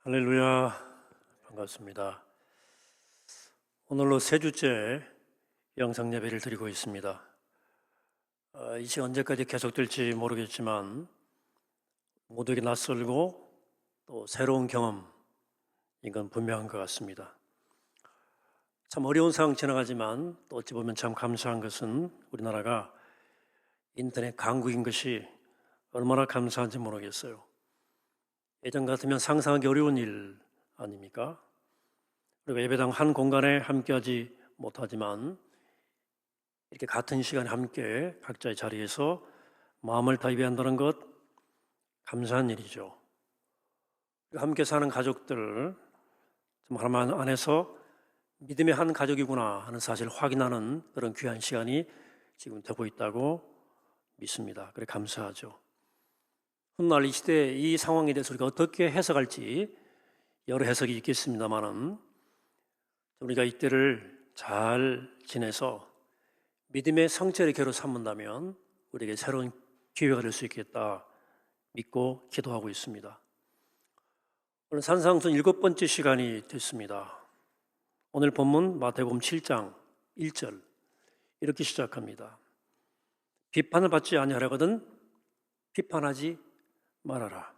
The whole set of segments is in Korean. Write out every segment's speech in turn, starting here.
할렐루야, 반갑습니다. 오늘로 세 주째 영상 예배를 드리고 있습니다. 이 시간 언제까지 계속될지 모르겠지만 모두에게 낯설고 또 새로운 경험인 건 분명한 것 같습니다. 참 어려운 상황 지나가지만 또 어찌 보면 참 감사한 것은 우리나라가 인터넷 강국인 것이 얼마나 감사한지 모르겠어요. 예전 같으면 상상하기 어려운 일 아닙니까? 그리고 예배당 한 공간에 함께하지 못하지만 이렇게 같은 시간에 함께 각자의 자리에서 마음을 다 예배한다는 것 감사한 일이죠. 함께 사는 가족들 하나님 안에서 믿음의 한 가족이구나 하는 사실을 확인하는 그런 귀한 시간이 지금 되고 있다고 믿습니다. 그래 감사하죠. 훗날 이 시대 이 상황에 대해서 우리가 어떻게 해석할지 여러 해석이 있겠습니다만은 우리가 이때를 잘 지내서 믿음의 성체의 교로 삼는다면 우리에게 새로운 기회가 될 수 있겠다 믿고 기도하고 있습니다. 오늘 산상순 7번째 시간이 됐습니다. 오늘 본문 마태복음 7장 1절 이렇게 시작합니다. 비판을 받지 아니하려거든 비판하지 말아라.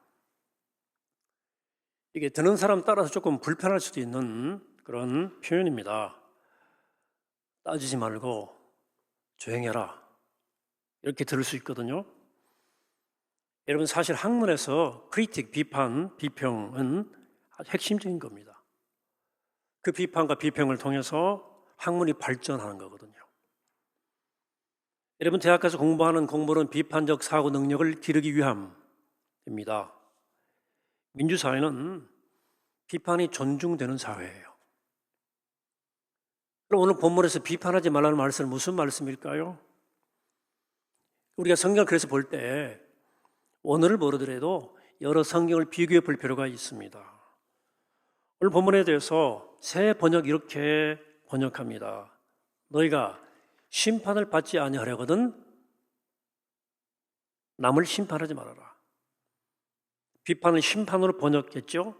이게 듣는 사람 따라서 조금 불편할 수도 있는 그런 표현입니다. 따지지 말고 조용해라 이렇게 들을 수 있거든요. 여러분 사실 학문에서 크리틱, 비판, 비평은 아주 핵심적인 겁니다. 그 비판과 비평을 통해서 학문이 발전하는 거거든요. 여러분 대학 가서 공부하는 공부는 비판적 사고 능력을 기르기 위함입니다. 민주사회는 비판이 존중되는 사회예요. 그럼 오늘 본문에서 비판하지 말라는 말씀은 무슨 말씀일까요? 우리가 성경을 그래서 볼 때 원어를 모르더라도 여러 성경을 비교해 볼 필요가 있습니다. 오늘 본문에 대해서 새 번역 이렇게 번역합니다. 너희가 심판을 받지 아니하려거든 남을 심판하지 말아라. 비판을 심판으로 번역했죠.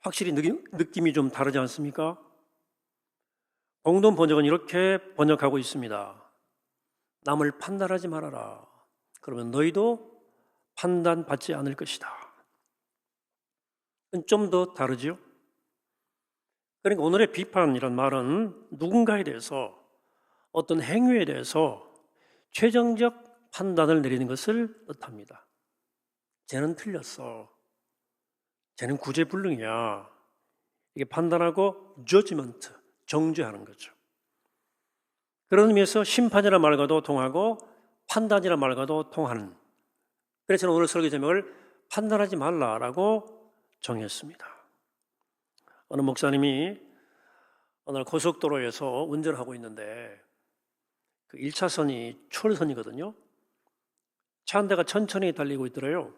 확실히 느낌이 좀 다르지 않습니까? 공동 번역은 이렇게 번역하고 있습니다. 남을 판단하지 말아라. 그러면 너희도 판단받지 않을 것이다. 좀 더 다르죠? 그러니까 오늘의 비판이란 말은 누군가에 대해서 어떤 행위에 대해서 최종적 판단을 내리는 것을 뜻합니다. 쟤는 틀렸어. 쟤는 구제불능이야. 이게 판단하고 judgment, 정죄하는 거죠. 그런 의미에서 심판이라는 말과도 통하고 판단이라는 말과도 통하는. 그래서 저는 오늘 설교 제목을 판단하지 말라라고 정했습니다. 어느 목사님이 오늘 고속도로에서 운전하고 있는데 그 1차선이 초록선이거든요. 차 한 대가 천천히 달리고 있더래요.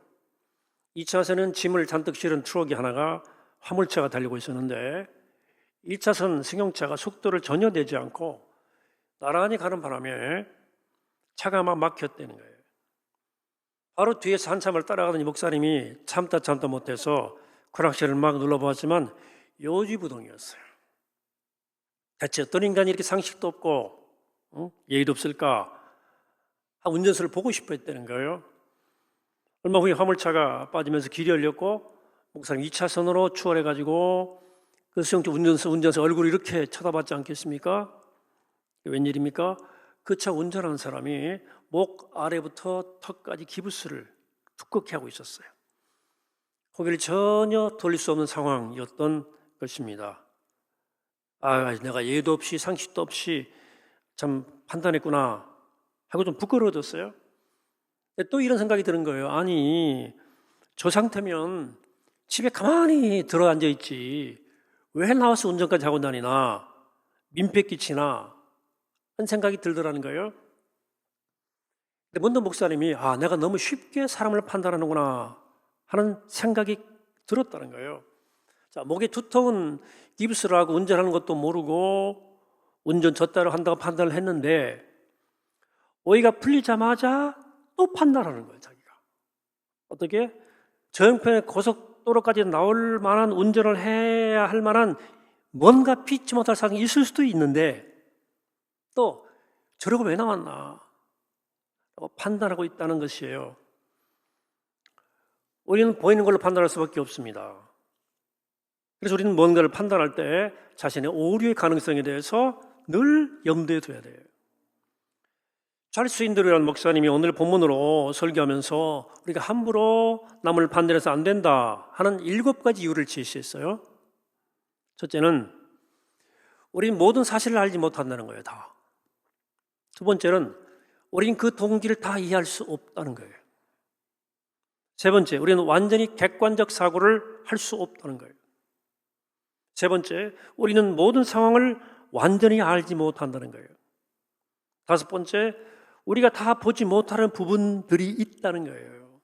2차선은 짐을 잔뜩 실은 트럭이 하나가 화물차가 달리고 있었는데 1차선 승용차가 속도를 전혀 내지 않고 나란히 가는 바람에 차가 막 막혔다는 거예요. 바로 뒤에서 한참을 따라가던 이 목사님이 참다 못해서 크락셀을 막 눌러보았지만 요지부동이었어요. 대체 어떤 인간이 이렇게 상식도 없고 예의도 없을까? 운전수를 보고 싶어 했다는 거예요. 얼마 후에 화물차가 빠지면서 길이 열렸고 목사님 2차선으로 추월해가지고 그 수용차 운전수 얼굴을 이렇게 쳐다봤지 않겠습니까? 웬일입니까? 그 차 운전하는 사람이 목 아래부터 턱까지 기부스를 두껍게 하고 있었어요. 고개를 전혀 돌릴 수 없는 상황이었던 것입니다. 내가 예도 없이 상식도 없이 참 판단했구나 하고 좀 부끄러워졌어요. 또 이런 생각이 드는 거예요. 아니, 저 상태면 집에 가만히 들어앉아 있지 왜 나와서 운전까지 하고 다니나 민폐 끼치나 하는 생각이 들더라는 거예요. 근데 문도 목사님이 내가 너무 쉽게 사람을 판단하는구나 하는 생각이 들었다는 거예요. 자, 목에 두터운 깁스를 하고 운전하는 것도 모르고 운전 졌다고 한다고 판단을 했는데 오해가 풀리자마자 또 판단하는 거예요. 자기가 어떻게? 저 형편의 고속도로 고속도로까지 나올 만한 운전을 해야 할 만한 뭔가 피치 못할 사정이 있을 수도 있는데 또 저러고 왜 나왔나 라고 판단하고 있다는 것이에요. 우리는 보이는 걸로 판단할 수밖에 없습니다. 그래서 우리는 뭔가를 판단할 때 자신의 오류의 가능성에 대해서 늘 염두에 둬야 돼요. 찰스 인드루라는 목사님이 오늘 본문으로 설교하면서 우리가 함부로 남을 판단해서 안 된다 하는 7가지 이유를 제시했어요. 첫째는 우리는 모든 사실을 알지 못한다는 거예요. 다. 두 번째는 우리는 그 동기를 다 이해할 수 없다는 거예요. 세 번째, 우리는 완전히 객관적 사고를 할 수 없다는 거예요. 세 번째, 우리는 모든 상황을 완전히 알지 못한다는 거예요. 다섯 번째, 우리가 다 보지 못하는 부분들이 있다는 거예요.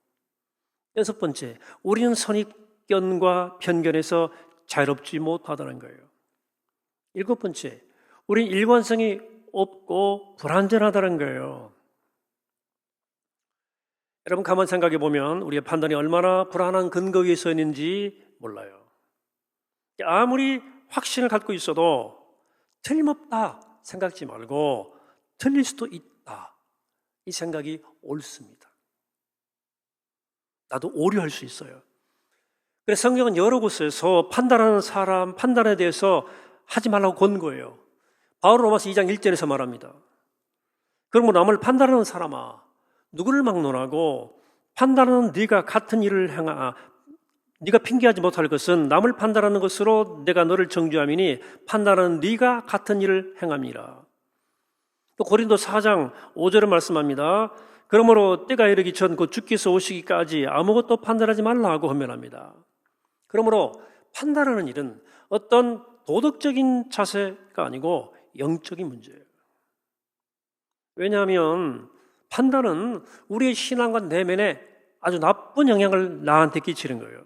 여섯 번째, 우리는 선입견과 편견에서 자유롭지 못하다는 거예요. 일곱 번째, 우리는 일관성이 없고 불완전하다는 거예요. 여러분 가만 생각해 보면 우리의 판단이 얼마나 불안한 근거 위에 서 있는지 몰라요. 아무리 확신을 갖고 있어도 틀림없다 생각지 말고 틀릴 수도 있다 이 생각이 옳습니다. 나도 오류할 수 있어요. 그래서 성경은 여러 곳에서 판단하는 사람, 판단에 대해서 하지 말라고 권고해요. 바울 로마서 2장 1절에서 말합니다. 그러므로 남을 판단하는 사람아, 누구를 막론하고 판단하는 네가 같은 일을 네가 핑계하지 못할 것은 남을 판단하는 것으로 내가 너를 정죄함이니 판단하는 네가 같은 일을 행함이라. 또 고린도 4장 5절에 말씀합니다. 그러므로 때가 이르기 전 곧 주께서 오시기까지 아무것도 판단하지 말라고 헌면합니다. 그러므로 판단하는 일은 어떤 도덕적인 자세가 아니고 영적인 문제예요. 왜냐하면 판단은 우리의 신앙과 내면에 아주 나쁜 영향을 나한테 끼치는 거예요.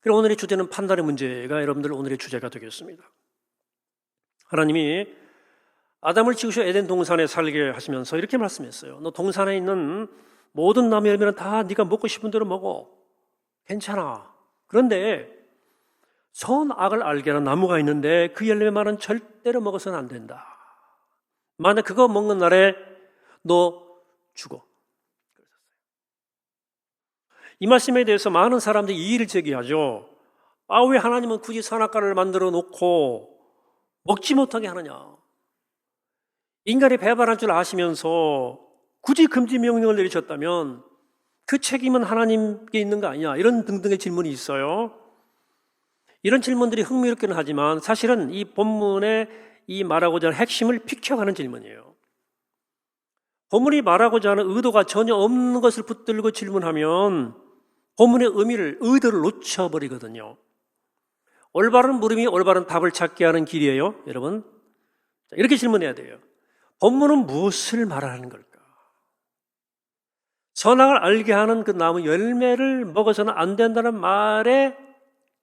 그래서 오늘의 주제는 판단의 문제가 여러분들 오늘의 주제가 되겠습니다. 하나님이 아담을 지으셔 에덴 동산에 살게 하시면서 이렇게 말씀했어요. 너 동산에 있는 모든 나무 열매는 다 네가 먹고 싶은 대로 먹어. 괜찮아. 그런데 선악을 알게 하는 나무가 있는데 그 열매만은 절대로 먹어서는 안 된다. 만약 그거 먹는 날에 너 죽어. 이 말씀에 대해서 많은 사람들이 이의를 제기하죠. 왜 하나님은 굳이 선악과를 만들어 놓고 먹지 못하게 하느냐. 인간이 배반할 줄 아시면서 굳이 금지 명령을 내리셨다면 그 책임은 하나님께 있는 거 아니냐. 이런 등등의 질문이 있어요. 이런 질문들이 흥미롭기는 하지만 사실은 이 본문에 이 말하고자 하는 핵심을 비켜가는 질문이에요. 본문이 말하고자 하는 의도가 전혀 없는 것을 붙들고 질문하면 본문의 의도를 놓쳐버리거든요. 올바른 물음이 올바른 답을 찾게 하는 길이에요, 여러분. 이렇게 질문해야 돼요. 본문은 무엇을 말하는 걸까? 선악을 알게 하는 그 나무 열매를 먹어서는 안 된다는 말의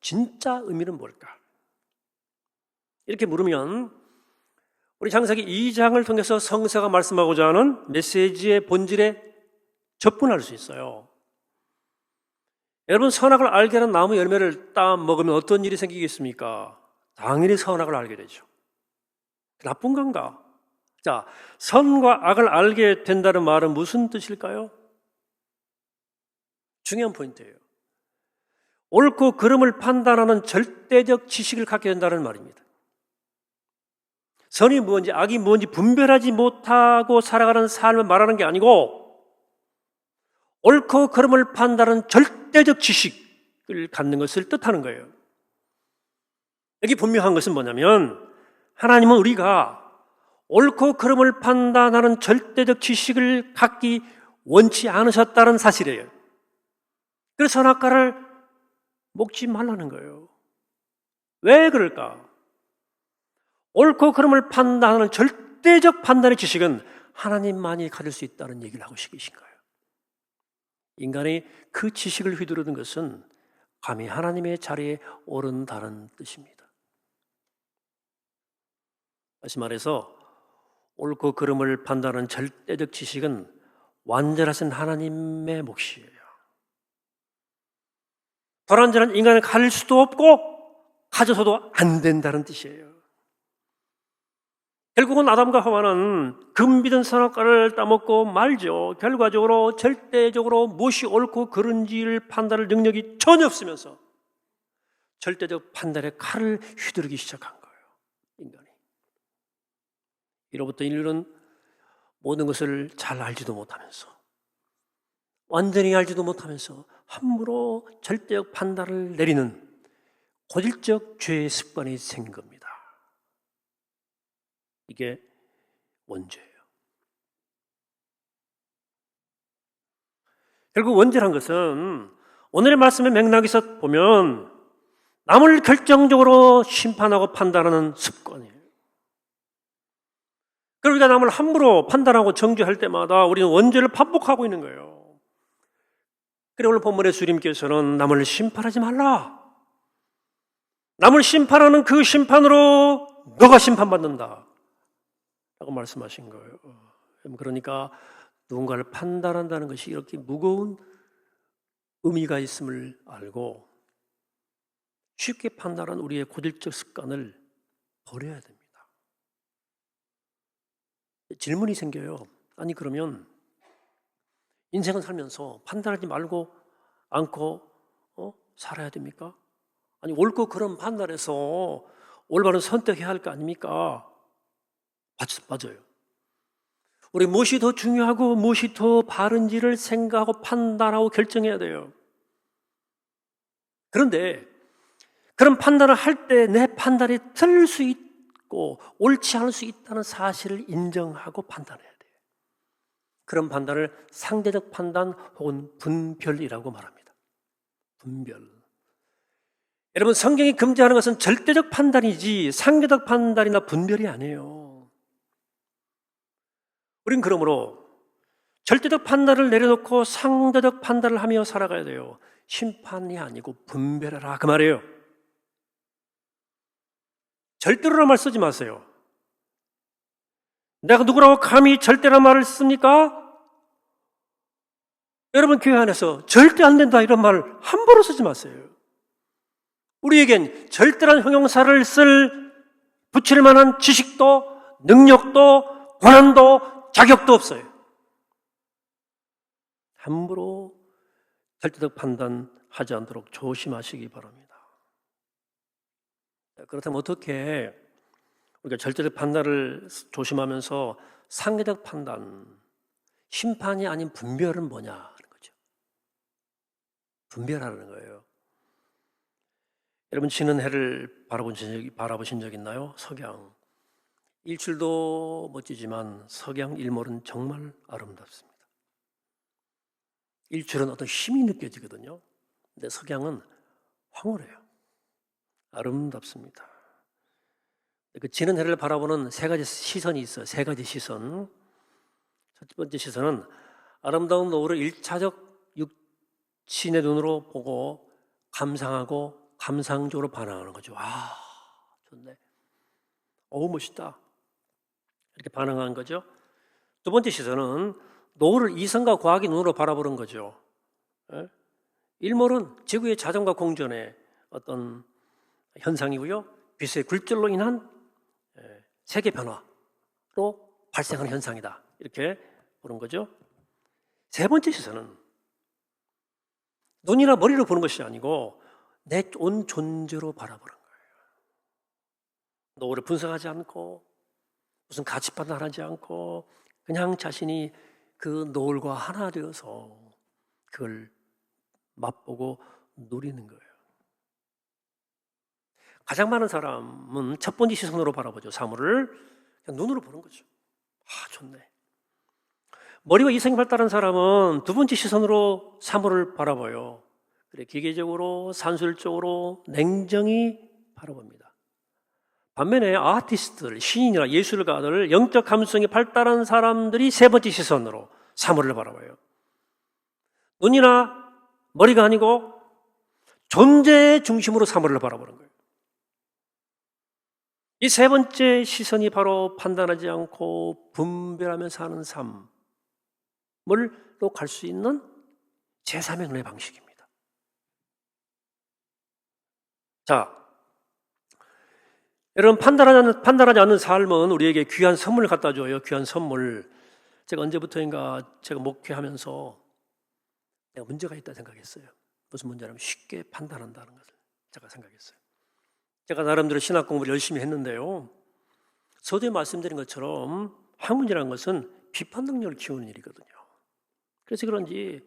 진짜 의미는 뭘까? 이렇게 물으면 우리 창세기 2장을 통해서 성서가 말씀하고자 하는 메시지의 본질에 접근할 수 있어요. 여러분, 선악을 알게 하는 나무 열매를 따 먹으면 어떤 일이 생기겠습니까? 당연히 선악을 알게 되죠. 나쁜 건가? 자, 선과 악을 알게 된다는 말은 무슨 뜻일까요? 중요한 포인트예요. 옳고 그름을 판단하는 절대적 지식을 갖게 된다는 말입니다. 선이 무엇인지 악이 무엇인지 분별하지 못하고 살아가는 삶을 말하는 게 아니고 옳고 그름을 판단하는 절대적 지식을 갖는 것을 뜻하는 거예요. 여기 분명한 것은 뭐냐면 하나님은 우리가 옳고 그름을 판단하는 절대적 지식을 갖기 원치 않으셨다는 사실이에요. 그래서 선악과를 먹지 말라는 거예요. 왜 그럴까? 옳고 그름을 판단하는 절대적 판단의 지식은 하나님만이 가질 수 있다는 얘기를 하고 싶으신 거예요. 인간이 그 지식을 휘두르는 것은 감히 하나님의 자리에 오른다는 뜻입니다. 다시 말해서 옳고 그름을 판단하는 절대적 지식은 완전하신 하나님의 몫이에요. 도란전한 인간을 가릴 수도 없고 가져서도 안 된다는 뜻이에요. 결국은 아담과 하와는 금비든 선악과를 따먹고 말죠. 결과적으로 절대적으로 무엇이 옳고 그른지를 판단할 능력이 전혀 없으면서 절대적 판단의 칼을 휘두르기 시작한 거예요. 인간이. 이로부터 인류는 모든 것을 잘 알지도 못하면서, 완전히 알지도 못하면서 함부로 절대적 판단을 내리는 고질적 죄의 습관이 생긴 겁니다. 이게 원죄예요. 결국 원죄란 것은 오늘의 말씀의 맥락에서 보면 남을 결정적으로 심판하고 판단하는 습관이에요. 그리고 우리가 남을 함부로 판단하고 정죄할 때마다 우리는 원죄를 반복하고 있는 거예요. 그래 오늘 본문의 주님께서는 남을 심판하지 말라. 남을 심판하는 그 심판으로 너가 심판받는다 라고 말씀하신 거예요. 그러니까 누군가를 판단한다는 것이 이렇게 무거운 의미가 있음을 알고 쉽게 판단하는 우리의 고질적 습관을 버려야 됩니다. 질문이 생겨요. 아니 그러면 인생을 살면서 판단하지 말고 않고 살아야 됩니까? 아니 옳고 그런 판단해서 올바른 선택해야 할 거 아닙니까? 맞아요. 우리 무엇이 더 중요하고 무엇이 더 바른지를 생각하고 판단하고 결정해야 돼요. 그런데 그런 판단을 할 때 내 판단이 틀릴 수 있고 옳지 않을 수 있다는 사실을 인정하고 판단해야 돼요. 그런 판단을 상대적 판단 혹은 분별이라고 말합니다. 분별. 여러분 성경이 금지하는 것은 절대적 판단이지 상대적 판단이나 분별이 아니에요. 우린 그러므로 절대적 판단을 내려놓고 상대적 판단을 하며 살아가야 돼요. 심판이 아니고 분별하라 그 말이에요. 절대로란 말 쓰지 마세요. 내가 누구라고 감히 절대란 말을 씁니까? 여러분 교회 안에서 절대 안 된다 이런 말 함부로 쓰지 마세요. 우리에겐 절대란 형용사를 붙일 만한 지식도 능력도 권한도 자격도 없어요. 함부로 절대적 판단하지 않도록 조심하시기 바랍니다. 그렇다면 어떻게 우리가 절대적 판단을 조심하면서 상대적 판단, 심판이 아닌 분별은 뭐냐 하는 거죠. 분별하는 거예요. 여러분 지는 해를 바라보신 적 있나요? 석양. 일출도 멋지지만 석양 일몰은 정말 아름답습니다. 일출은 어떤 힘이 느껴지거든요. 근데 석양은 황홀해요. 아름답습니다. 그 지는 해를 바라보는 세 가지 시선이 있어요. 세 가지 시선. 첫 번째 시선은 아름다운 노을을 1차적 육신의 눈으로 보고 감상하고 감상적으로 반응하는 거죠. 아, 좋네. 어우, 멋있다. 이렇게 반응하는 거죠. 두 번째 시선은 노을을 이성과 과학의 눈으로 바라보는 거죠. 일몰은 지구의 자전과 공전의 어떤 현상이고요. 빛의 굴절로 인한 세계 변화로 발생하는 현상이다. 이렇게 보는 거죠. 세 번째 시선은 눈이나 머리로 보는 것이 아니고 내 온 존재로 바라보는 거예요. 노을을 분석하지 않고 무슨 가치 판단하지 않고 그냥 자신이 그 노을과 하나 되어서 그걸 맛보고 누리는 거예요. 가장 많은 사람은 첫 번째 시선으로 바라보죠. 사물을 그냥 눈으로 보는 거죠. 아, 좋네. 머리와 이성이 발달한 사람은 두 번째 시선으로 사물을 바라봐요. 그래, 기계적으로, 산술적으로, 냉정히 바라봅니다. 반면에 아티스트들, 시인이나 예술가들, 영적 감수성이 발달한 사람들이 세 번째 시선으로 사물을 바라봐요. 눈이나 머리가 아니고 존재의 중심으로 사물을 바라보는 거예요. 이 세 번째 시선이 바로 판단하지 않고 분별하며 사는 삶으로 갈 수 있는 제3의 눈의 방식입니다. 자, 여러분 판단하지 않는 삶은 우리에게 귀한 선물을 갖다 줘요. 귀한 선물. 제가 언제부터인가 제가 목회하면서 내가 문제가 있다 생각했어요. 무슨 문제냐면 쉽게 판단한다는 것을 제가 생각했어요. 제가 나름대로 신학 공부를 열심히 했는데요. 서두에 말씀드린 것처럼 학문이라는 것은 비판 능력을 키우는 일이거든요. 그래서 그런지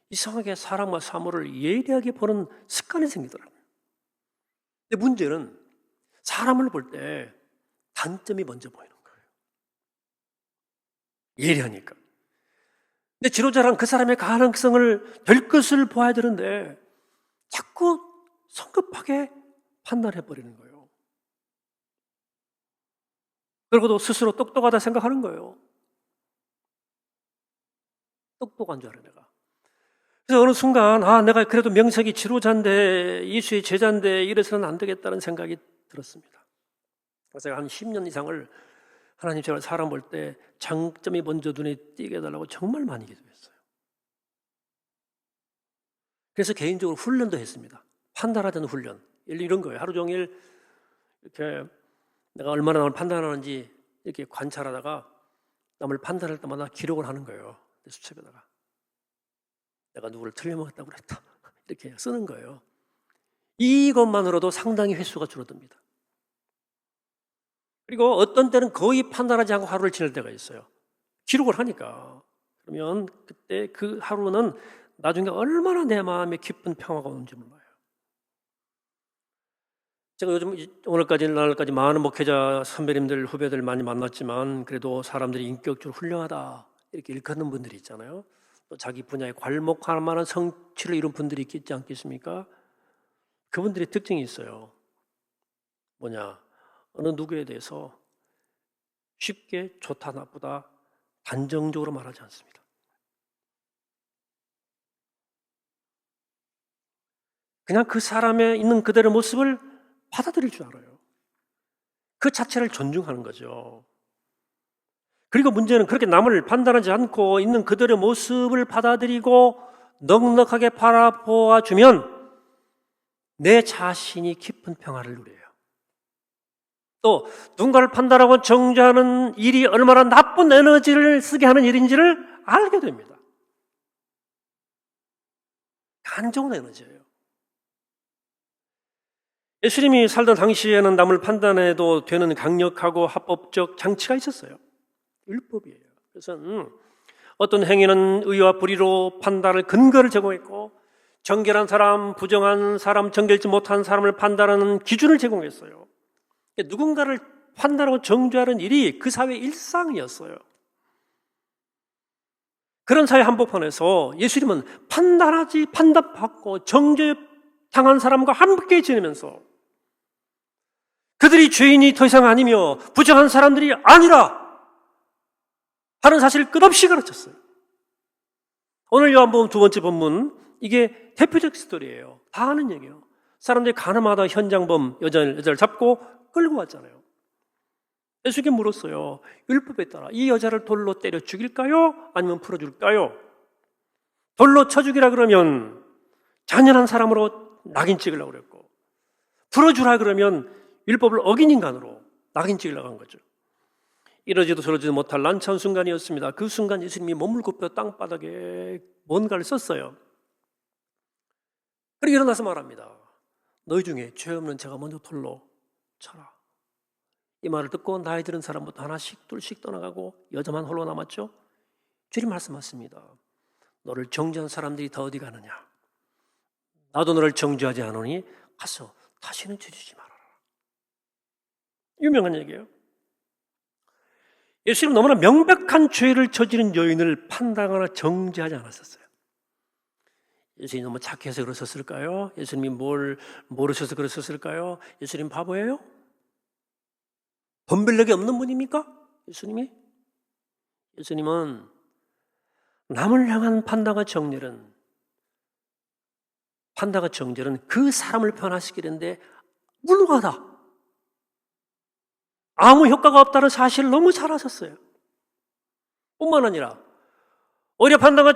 이상하게 사람과 사물을 예리하게 보는 습관이 생기더라고요. 근데 문제는 사람을 볼 때 단점이 먼저 보이는 거예요. 예리하니까. 근데 지도자란 그 사람의 가능성을 될 것을 보아야 되는데 자꾸 성급하게 판단해버리는 거예요. 그리고도 스스로 똑똑하다 생각하는 거예요. 똑똑한 줄 알아 내가. 그래서 어느 순간 내가 그래도 명색이 지도자인데 예수의 제자인데 이래서는 안 되겠다는 생각이 들었습니다. 그래서 제가 한 10년 이상을 하나님 제가 사람 볼 때 장점이 먼저 눈에 띄게 해달라고 정말 많이 기도했어요. 그래서 개인적으로 훈련도 했습니다. 판단하자는 훈련. 이런 거예요. 하루 종일 이렇게 내가 얼마나 남을 판단하는지 이렇게 관찰하다가 남을 판단할 때마다 기록을 하는 거예요. 수첩에다가. 내가 누구를 틀려먹었다고 그랬다. 이렇게 쓰는 거예요. 이것만으로도 상당히 횟수가 줄어듭니다. 그리고 어떤 때는 거의 판단하지 않고 하루를 지낼 때가 있어요. 기록을 하니까. 그러면 그때 그 하루는 나중에 얼마나 내 마음에 깊은 평화가 오는지 몰라요. 제가 요즘 오늘까지 많은 목회자 선배님들 후배들 많이 만났지만 그래도 사람들이 인격적으로 훌륭하다 이렇게 일컫는 분들이 있잖아요. 또 자기 분야에 괄목할 만한 성취를 이룬 분들이 있지 않겠습니까? 그분들의 특징이 있어요. 뭐냐? 어느 누구에 대해서 쉽게 좋다 나쁘다 단정적으로 말하지 않습니다. 그냥 그 사람의 있는 그대로의 모습을 받아들일 줄 알아요. 그 자체를 존중하는 거죠. 그리고 문제는 그렇게 남을 판단하지 않고 있는 그대로의 모습을 받아들이고 넉넉하게 바라보아주면 내 자신이 깊은 평화를 누려요. 또 누군가를 판단하고 정죄하는 일이 얼마나 나쁜 에너지를 쓰게 하는 일인지를 알게 됩니다. 안 좋은 에너지예요. 예수님이 살던 당시에는 남을 판단해도 되는 강력하고 합법적 장치가 있었어요. 율법이에요. 그래서 어떤 행위는 의와 불의로 판단할 근거를 제공했고 정결한 사람, 부정한 사람, 정결치 못한 사람을 판단하는 기준을 제공했어요. 누군가를 판단하고 정죄하는 일이 그 사회의 일상이었어요. 그런 사회 한복판에서 예수님은 판단받고 정죄당한 사람과 함께 지내면서 그들이 죄인이 더 이상 아니며 부정한 사람들이 아니라 하는 사실을 끝없이 가르쳤어요. 오늘 요한복음 두 번째 본문, 이게 대표적 스토리예요. 다 아는 얘기예요. 사람들이 가늠하다 현장범 여자를 잡고 끌고 왔잖아요. 예수님께 물었어요. 율법에 따라 이 여자를 돌로 때려 죽일까요? 아니면 풀어줄까요? 돌로 쳐 죽이라 그러면 잔인한 사람으로 낙인 찍으려고 그랬고, 풀어주라 그러면 율법을 어긴 인간으로 낙인 찍으려고 한 거죠. 이러지도 저러지도 못할 난처한 순간이었습니다. 그 순간 예수님이 몸을 굽혀 땅바닥에 뭔가를 썼어요. 그리고 일어나서 말합니다. 너희 중에 죄 없는 자가 먼저 돌로 쳐라. 이 말을 듣고 나이 들은 사람부터 하나씩 둘씩 떠나가고 여자만 홀로 남았죠. 주님 말씀하십니다. 너를 정죄한 사람들이 다 어디 가느냐? 나도 너를 정죄하지 않으니 가서 다시는 죄지지 말아라. 유명한 얘기예요. 예수님은 너무나 명백한 죄를 저지른 여인을 판단하거나 정죄하지 않았었어요. 예수님이 너무 착해서 그러셨을까요? 예수님이 뭘 모르셔서 그러셨을까요? 예수님 바보예요? 분별력이 없는 분입니까? 예수님이? 예수님은 남을 향한 판단과 정죄는 그 사람을 변화시키는데 무능하다, 아무 효과가 없다는 사실을 너무 잘 아셨어요. 뿐만 아니라 오히려 판단하고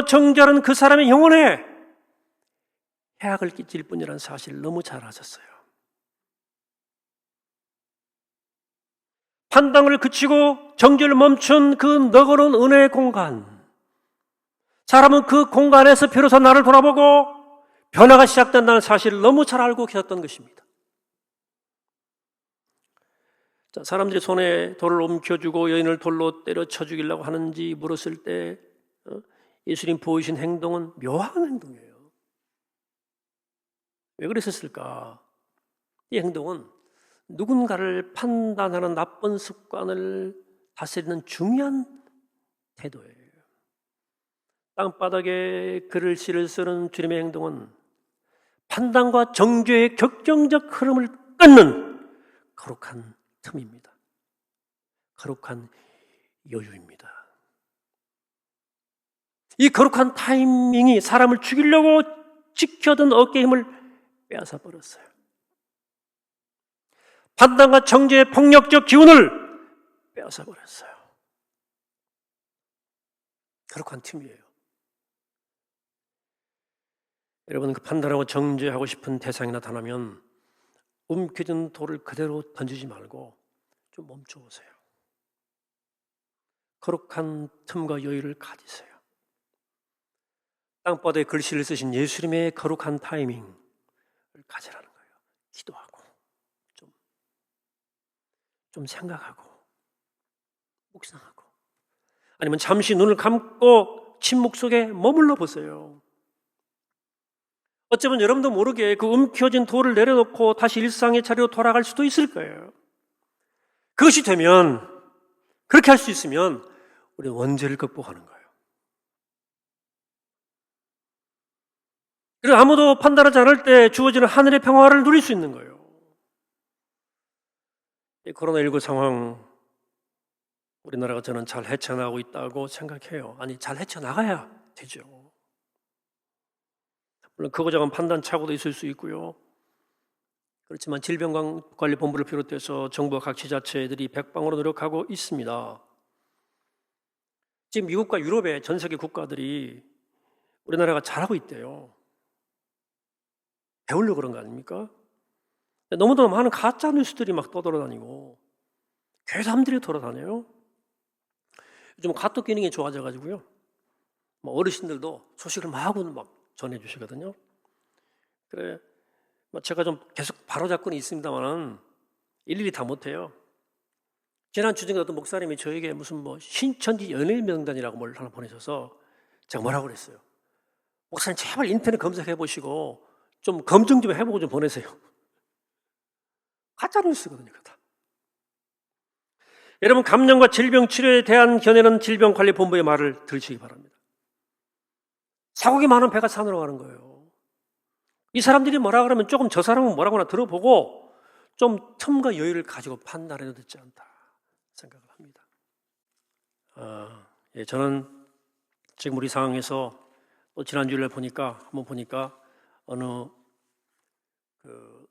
정죄하는 그 사람의 영혼에 해악을 끼칠 뿐이라는 사실을 너무 잘 아셨어요. 판단을 그치고 정죄를 멈춘 그 너그러운 은혜의 공간, 사람은 그 공간에서 비로소 나를 돌아보고 변화가 시작된다는 사실을 너무 잘 알고 계셨던 것입니다. 자, 사람들이 손에 돌을 옮겨주고 여인을 돌로 때려쳐 죽이려고 하는지 물었을 때 예수님 보이신 행동은 묘한 행동이에요. 왜 그랬었을까? 이 행동은 누군가를 판단하는 나쁜 습관을 다스리는 중요한 태도예요. 땅바닥에 글씨를 쓰는 주님의 행동은 판단과 정죄의 격정적 흐름을 끊는 거룩한 틈입니다. 거룩한 여유입니다. 이 거룩한 타이밍이 사람을 죽이려고 지켜둔 어깨의 힘을 빼앗아 버렸어요. 판단과 정죄의 폭력적 기운을 빼앗아 버렸어요. 거룩한 틈이에요. 여러분, 그 판단하고 정죄하고 싶은 대상이 나타나면 움켜진 돌을 그대로 던지지 말고 좀 멈춰보세요. 거룩한 틈과 여유를 가지세요. 땅바닥에 글씨를 쓰신 예수님의 거룩한 타이밍을 가지라는 거예요. 기도하고 좀 생각하고 묵상하고, 아니면 잠시 눈을 감고 침묵 속에 머물러 보세요. 어쩌면 여러분도 모르게 그 움켜진 돌을 내려놓고 다시 일상의 자리로 돌아갈 수도 있을 거예요. 그것이 되면, 그렇게 할 수 있으면 우리는 원죄를 극복하는 거예요. 그리고 아무도 판단하지 않을 때 주어지는 하늘의 평화를 누릴 수 있는 거예요. 이 코로나19 상황, 우리나라가 저는 잘 헤쳐나가고 있다고 생각해요. 아니, 잘 헤쳐나가야 되죠. 물론 크고 작은 판단 착오도 있을 수 있고요. 그렇지만 질병관리본부를 비롯해서 정부와 각 지자체들이 백방으로 노력하고 있습니다. 지금 미국과 유럽의 전 세계 국가들이 우리나라가 잘하고 있대요. 배우려고 그런 거 아닙니까? 너무도 많은 가짜 뉴스들이 막 떠돌아다니고 괴담들이 돌아다녀요. 요즘 카톡 기능이 좋아져가지고요, 어르신들도 소식을 막 전해주시거든요. 그래, 제가 좀 계속 바로잡고는 있습니다만은 일일이 다 못해요. 지난 주중에 어떤 목사님이 저에게 무슨 신천지 연예인 명단이라고 뭘 하나 보내셔서 제가 뭐라고 그랬어요? 목사님 제발 인터넷 검색해 보시고 좀 검증 좀 해보고 좀 보내세요. 가짜 뉴스거든요, 다. 여러분, 감염과 질병 치료에 대한 견해는 질병관리본부의 말을 들으시기 바랍니다. 사고기 많은 배가 산으로 가는 거예요. 이 사람들이 뭐라 그러면 조금 저 사람은 뭐라고나 들어보고 좀 틈과 여유를 가지고 판단해도 되지 않다 생각을 합니다. 저는 지금 우리 상황에서 또 지난주에 한번 보니까 어느 그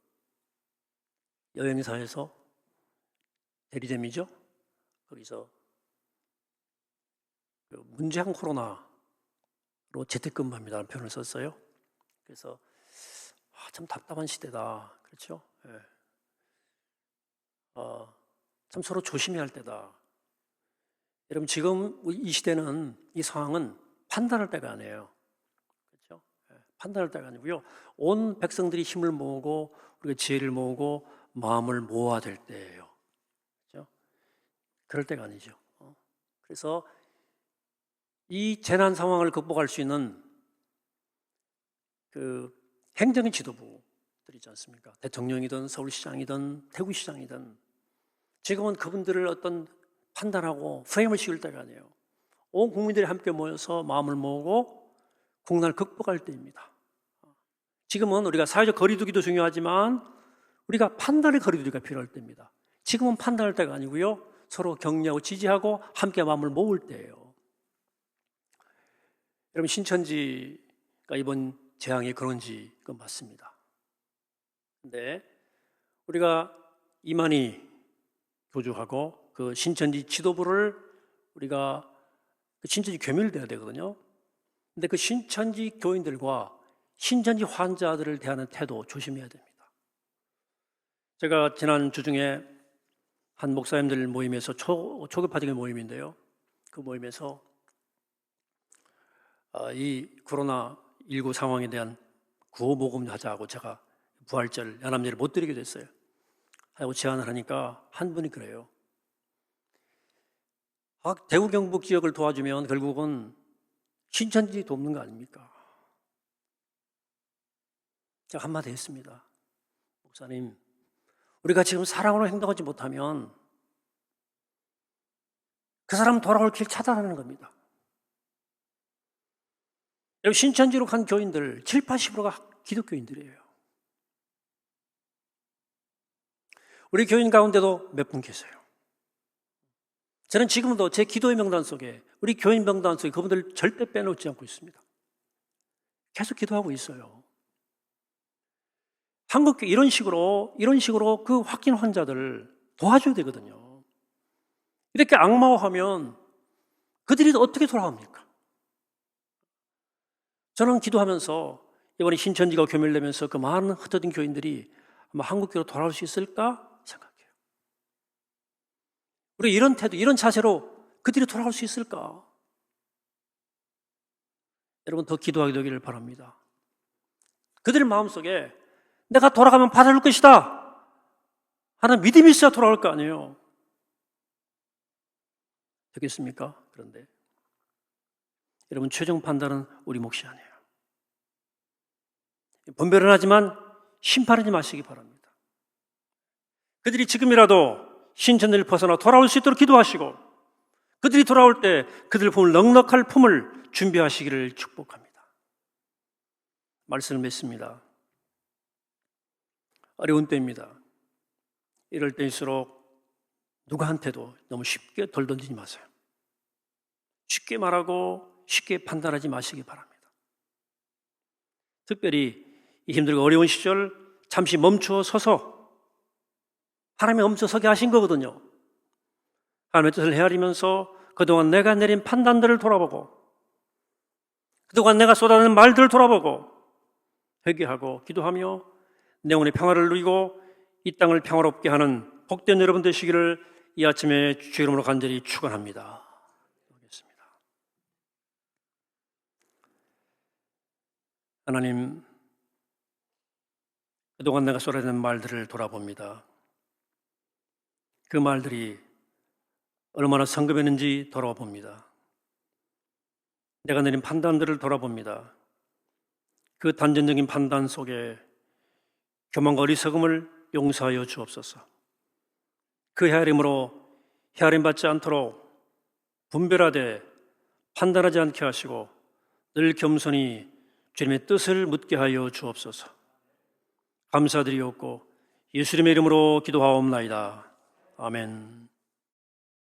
여행사에서 대리점이죠. 거기서 그 문제한 코로나로 재택근무합니다라는 표현을 썼어요. 그래서 참 답답한 시대다. 그렇죠? 예. 참 서로 조심해야 할 때다. 여러분, 지금 이 시대는, 이 상황은 판단할 때가 아니에요. 그렇죠? 예. 판단할 때가 아니고요, 온 백성들이 힘을 모으고 우리가 지혜를 모으고 마음을 모아야 될 때예요. 그렇죠? 그럴 때가 아니죠. 그래서 이 재난 상황을 극복할 수 있는 그 행정의 지도부들 있지 않습니까? 대통령이든 서울시장이든 대구시장이든 지금은 그분들을 어떤 판단하고 프레임을 씌울 때가 아니에요. 온 국민들이 함께 모여서 마음을 모으고 국난을 극복할 때입니다. 지금은 우리가 사회적 거리두기도 중요하지만 우리가 판단의 거리두기가 필요할 때입니다. 지금은 판단할 때가 아니고요, 서로 격려하고 지지하고 함께 마음을 모을 때예요. 여러분, 신천지가 이번 재앙이 그런지 그건 맞습니다. 근데 우리가 이만희 교주하고 그 신천지 지도부를 우리가 그 신천지 교민을 돼야 되거든요. 근데 그 신천지 교인들과 신천지 환자들을 대하는 태도 조심해야 됩니다. 제가 지난 주중에 한 목사님들 모임에서 초급파적인 모임인데요. 그 모임에서 이 코로나19 상황에 대한 구호 모금을 하자고 제가 부활절, 연합예를 못 드리게 됐어요. 하고 제안을 하니까 한 분이 그래요. 대구 경북 지역을 도와주면 결국은 신천지 돕는 거 아닙니까? 제가 한마디 했습니다. 목사님, 우리가 지금 사랑으로 행동하지 못하면 그 사람 돌아올 길 차단하는 겁니다. 여러분, 신천지로 간 교인들 70, 80%가 기독교인들이에요. 우리 교인 가운데도 몇 분 계세요. 저는 지금도 제 기도의 명단 속에, 우리 교인 명단 속에 그분들 절대 빼놓지 않고 있습니다. 계속 기도하고 있어요. 한국교 이런 식으로 그 확진 환자들 도와줘야 되거든요. 이렇게 악마화하면 그들이 어떻게 돌아옵니까? 저는 기도하면서 이번에 신천지가 교멸되면서 그 많은 흩어진 교인들이 아마 한국교로 돌아올 수 있을까 생각해요. 우리 이런 태도, 이런 자세로 그들이 돌아올 수 있을까? 여러분, 더 기도하게 되기를 바랍니다. 그들의 마음속에 내가 돌아가면 받아줄 것이다 하는 믿음이 있어야 돌아올 거 아니에요. 되겠습니까? 그런데 여러분, 최종 판단은 우리 몫이 아니에요. 분별은 하지만 심판하지 마시기 바랍니다. 그들이 지금이라도 신천지를 벗어나 돌아올 수 있도록 기도하시고, 그들이 돌아올 때 그들 품을 넉넉할 품을 준비하시기를 축복합니다. 말씀을 맺습니다. 어려운 때입니다. 이럴 때일수록 누구한테도 너무 쉽게 돌 던지지 마세요. 쉽게 말하고 쉽게 판단하지 마시기 바랍니다. 특별히 이 힘들고 어려운 시절 잠시 멈추어 서서 하나님의 멈춰서게 하신 거거든요. 하나님의 뜻을 헤아리면서 그동안 내가 내린 판단들을 돌아보고, 그동안 내가 쏟아낸 말들을 돌아보고 회개하고 기도하며 내 영혼의 평화를 누리고 이 땅을 평화롭게 하는 복된 여러분 되시기를 이 아침에 주의 이름으로 간절히 축원합니다. 하나님, 그동안 내가 쏟아낸 말들을 돌아봅니다. 그 말들이 얼마나 성급했는지 돌아봅니다. 내가 내린 판단들을 돌아봅니다. 그 단전적인 판단 속에 교만과 어리석음을 용서하여 주옵소서. 그 헤아림으로 헤아림받지 않도록 분별하되 판단하지 않게 하시고 늘 겸손히 주님의 뜻을 묻게 하여 주옵소서. 감사드리옵고 예수님의 이름으로 기도하옵나이다. 아멘.